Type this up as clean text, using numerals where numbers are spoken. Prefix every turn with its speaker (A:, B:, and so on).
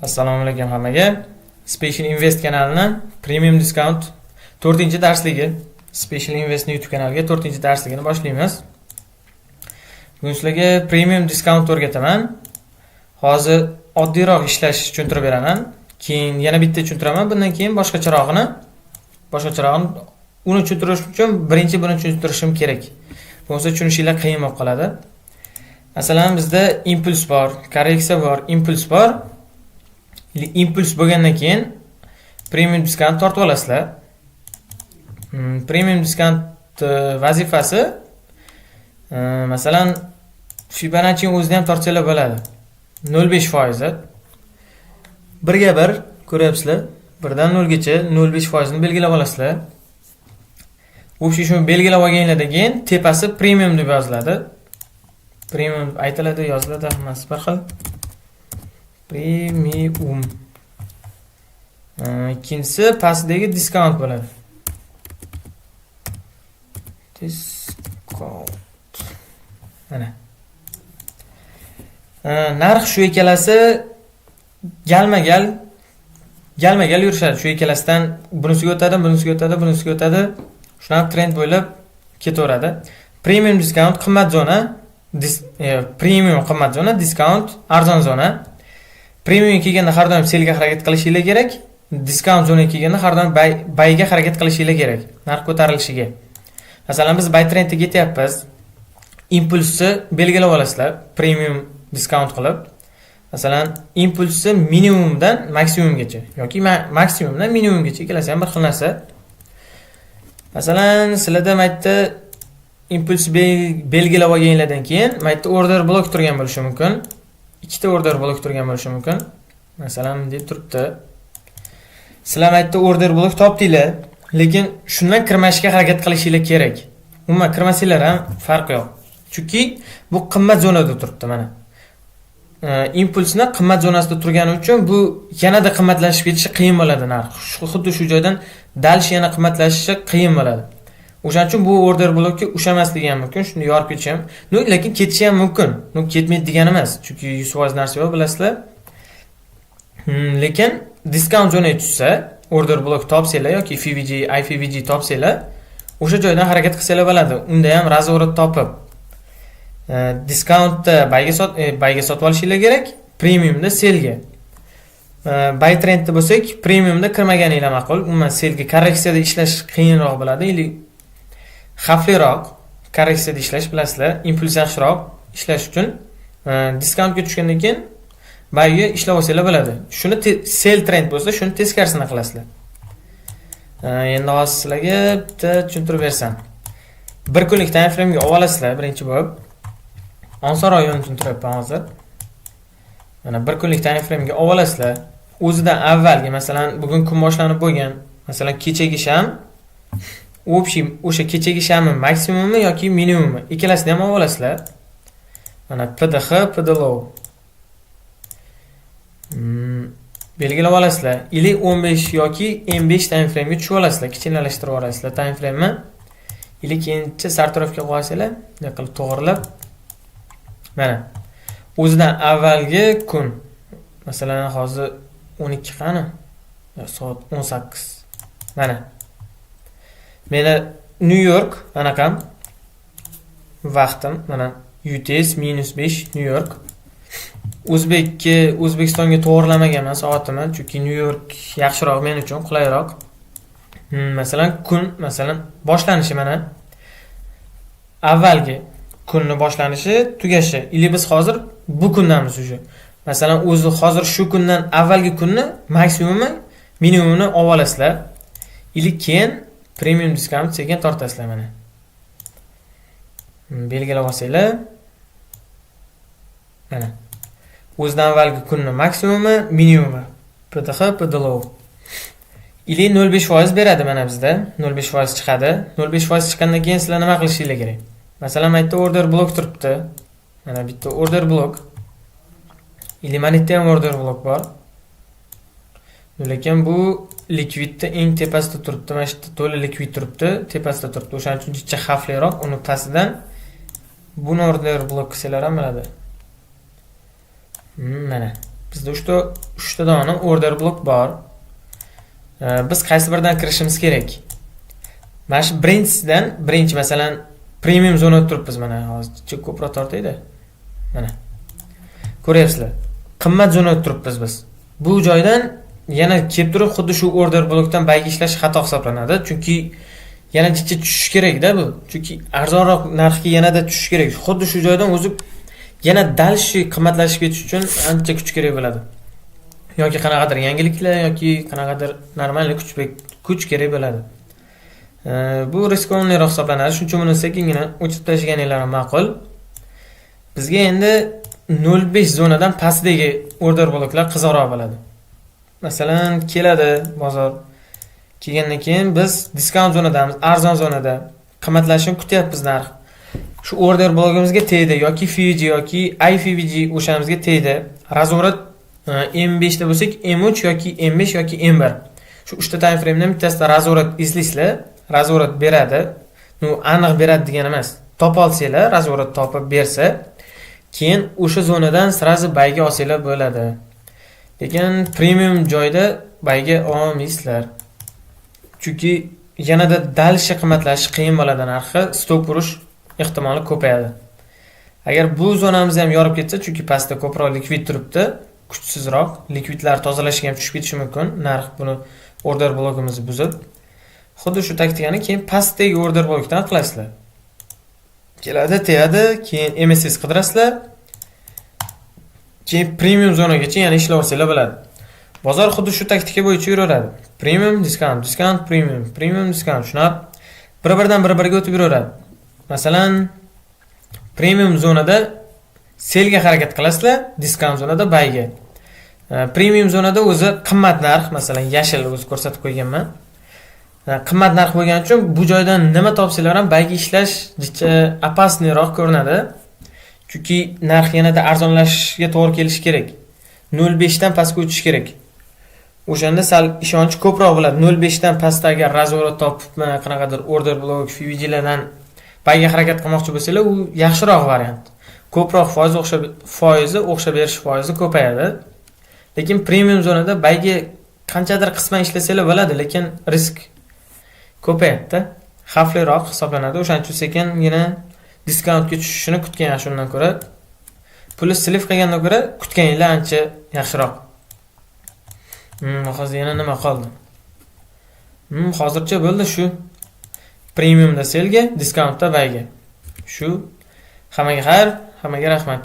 A: Assalomu alaykum hammaga. Special Invest kanalining Premium Discount 4-darsligi, Special Invest YouTube kanaliga 4-darsligini boshlaymiz. Bugun sizlarga Premium Discount o'rgataman. Hozir oddiyroq ishlash tushuntirib beraman. Keyin yana bitta tushuntiraman. Bundan keyin boshqa chirog'ini uni tushuntirish uchun birinchi buni tushuntirishim kerak. Bo'lmasa tushunishinglar qiyin bo'lib qoladi. Masalan, bizda impuls bor, korreksiya bor, impuls bor. Impuls bo'lgandan keyin premium diskont tortib olasizlar. Premium diskont vazifasi masalan Fibonacci o'zida ham tortsanglar bo'ladi. 0.5%. 1 ga 1 ko'ryapsizlar. 1 dan 0 gacha 0.5% ni belgilab olasizlar. Shuni belgilab olganinglardan keyin tepasi premium deb yoziladi. Premium aytiladi, yoziladi, hammasi bir xil. Premium. Ikkinchisi pastdagi discount bo'ladi. Discount. Mana. Narx shu ikkalasi galma-gal yurishadi. Shu ikkalasidan bunisiga o'tadi, bunisiga o'tadi, bunisiga o'tadi. Shunaqa trend bo'ylab ketaveradi. Premium discount qimmat zona, premium qimmat zona, discount arzon zona. Premium kelganda har doim selga harakat qilishinglar kerak. Discount zonaga kelganda har doim buyga harakat qilishinglar kerak. Narx ko'tarilishiga. Masalan, biz buy trendga ketyapmiz. Impulsni belgilab olasizlar, premium discount qilib. Masalan, impulsni minimumdan maksimumgacha yoki maksimumdan minimumgacha ikkalasi ham bir xil narsa. Masalan, sizlarda maytda impuls belgilab olganinglardan keyin maytda order blok turgan bo'lishi mumkin. Ikkita order blok turgan bo'lishi mumkin. Masalan, deb turibdi. Sizlar maytda order blok topdinglar, lekin shundan kirmashga harakat qilishinglar kerak. Umuman kirmasanglar ham farqi yo'q. Chunki bu qimmat zonada turibdi mana. Impulsni qimmat zonasida turgani uchun bu yanada qimmatlashib ketishi qiyin bo'ladi narx. Xuddi shu joydan dalish yana qimmatlashishi qiyin bo'ladi. O'shaning uchun bu order blokka ushamasligi ham mumkin, shuni yorib ketishi ham. Lekin ketishi ham mumkin. Ketmaydi degani emas, chunki 100% narsa yo'q, bilasizlar. Lekin discount zonaga tushsa, order blok topsanglar yoki FVG, IFVG topsanglar, o'sha joydan harakat qilsanglar bo'ladi. Unda ham razvorat topib discountda buyga sotib olishinglar kerak, premiumda selga. Buy trendda bo'lsak, premiumda kirmaganinglar ma'qul. Umuman selga korreksiyada ishlash qiyinroq bo'ladi, xavfliroq korreksiyada ishlash, bilasizlar. Impuls yaxshiroq ishlash uchun discountga tushgandan keyin buyga ishlab olsanglar bo'ladi. Shuni sell trend bo'lsa, shuni teskarisini qilasizlar. Endi hozir sizlarga bitta tushuntirib bersam. 1 kunlik time frame ga olib olasizlar birinchi bo'lib. Onson rayonini tushuntiryapman hozir. Mana 1 kunlik time frame ga olib olasizlar. O'zidan avvalgi, masalan, bugun kun boshlanib bo'lgan, masalan, kechagi sham, o'sha kechagi shamni maksimumi yoki minimumi, ikkalasini ham olib olasizlar. Mana PDH, PDLow. Belgilab olasizlar. 15 yoki 15 time frame ga tushib olasizlar, kichkinlashtirib olasizlar time frame ni. Keyincha sartarafga qo'yasizlar, bunday qilib to'g'rilab. Mana o'zidan avvalgi kun, masalan, hozir 12 qani? Soat 18. Mana. Meni New York anaqam vaqtim, mana UTS -5 New York. O'zbekistonga to'g'rilamaganman soatimni, chunki New York yaxshiroq men uchun, qulayroq. Masalan, kun, masalan, boshlanishi mana avvalgi kunni boshlanishi, tugashi. Biz hozir bu kundamiz уже. Masalan, o'zi hozir shu kundan avvalgi kunni maksimumi, minimumini olib olasizlar. Keyin premium discount sekin tortasizlar mana. Belgilab olsanglar. Mana. O'zidan avvalgi kunni maksimumi, minimumi. PDH, PDLow. 0.5% beradi mana bizda. 0.5% chiqadi. 0.5% chiqqandan keyin sizlar nima qilishinglar kerak? Masalan, bitta order blok turibdi. Mana bitta order blok. Mana bitta ham order blok bor. Lekin bu likvidda eng tepasida turibdi. Mana shu to'la likvid turibdi, tepasida turibdi. O'shaning uchun jicha xavfliroq. Uni pastidan buni order blok qilsalar ham bo'ladi. Mana. Bizda 3 ta dona order blok bor. Biz qaysi biridan kirishimiz kerak? Mana shu birinchi masalan premium zonada turibmiz. Mana hozir ko'proq tortaydi. Mana. Ko'ryapsizlar. Qimmat zonada turibmiz biz. Bu joydan yana kelib turib xuddi shu order blokdan bayga ishlash xato hisoblanadi. Chunki yana jicha tushish kerak-da bu. Chunki arzonroq narxga yanada tushish kerak. Xuddi shu joydan o'zi yana dal shu qimmatlashib ketish uchun ancha kuch kerak bo'ladi. Yoki qanaqadir yangiliklar yoki qanaqadir normal kuch kerak bo'ladi. Bu riskovliroq hisoblanadi. Shuning uchun buni sekingina o'chirib tashlaganinglar ma'qul. Bizga endi 0.5 zonadan pastdagi order bloklar qiziqroq bo'ladi. Masalan, keladi bozor. Kelgandan keyin biz diskount zonadamiz, arzon zonada qimmatlashini kutyapmiz narx. Shu order blogimizga tegdi yoki FVG yoki IFVG o'shamizga tegdi. Razvorat M5 da bo'lsak, M3 yoki M5 yoki M1. Shu 3 ta time framedan bittasida razvorat izlaysizlar, razvorat beradi. Aniq beradi degan emas. Top olsanglar, razvorat topib bersa, keyin o'sha zonadan sirazi bayga olsanglar bo'ladi. Lekin premium joyda bayga olmaysizlar. Chunki yanada dalshi qimmatlashi qiyin bo'ladi narxi, stop urish ehtimoli ko'payadi. Agar bu zonamiz ham yorib ketsa, chunki pastda ko'proq likvid turibdi, kuchsizroq, likvidlar tozalashga ham tushib ketishi mumkin. Narx buni order blokimizni buzib. Xuddi shu taktikani keyin pastdagi order blokdan qilasizlar. Keladi, tegadi, keyin MSS qidirasizlar. Keyin premium zonagacha yana ishlaversanglar bo'ladi. Bozor xuddi shu taktika bo'yicha yuraveradi. Premium, discount, discount, premium, premium, discount. Shunab bir-biriga o'tib yuraveradi. Masalan, premium zonada selga harakat qilasizlar, discount zonada buyga. Premium zonada o'zi qimmat narx, masalan, yashil o'zi ko'rsatib qo'yganman. Qimmat narx bo'lgani uchun bu joydan nima topsanglar ham buyga ishlash jicha opasniyroq ko'rinadi. Chunki narx yanada arzonlashishga to'g'ri kelishi kerak. 0.5 dan pastga o'tish kerak. O'shanda sal ishonch ko'proq bo'ladi. 0.5 dan pastdagi razvorat topibman, qanaqadir order blok, FVG lardan bayga harakat qilmoqchi bo'lsanglar, u yaxshiroq variant. Ko'proq foizi o'xshab berish foizi ko'payadi. Lekin premium zonada bayga qanchadir qisman ishlasanglar bo'ladi, lekin risk ko'payadi. Xavfliroq hisoblanadi. O'shaning uchun sekingina diskountga tushishini kutgan yaxshi undan ko'ra. Puli silif qilgandan ko'ra kutganinglar ancha yaxshiroq. Hozir yana nima qoldi? Hozircha bo'ldi shu. Premiumda selga, diskountda bayga. Shu hammaga xayr, hammaga rahmat.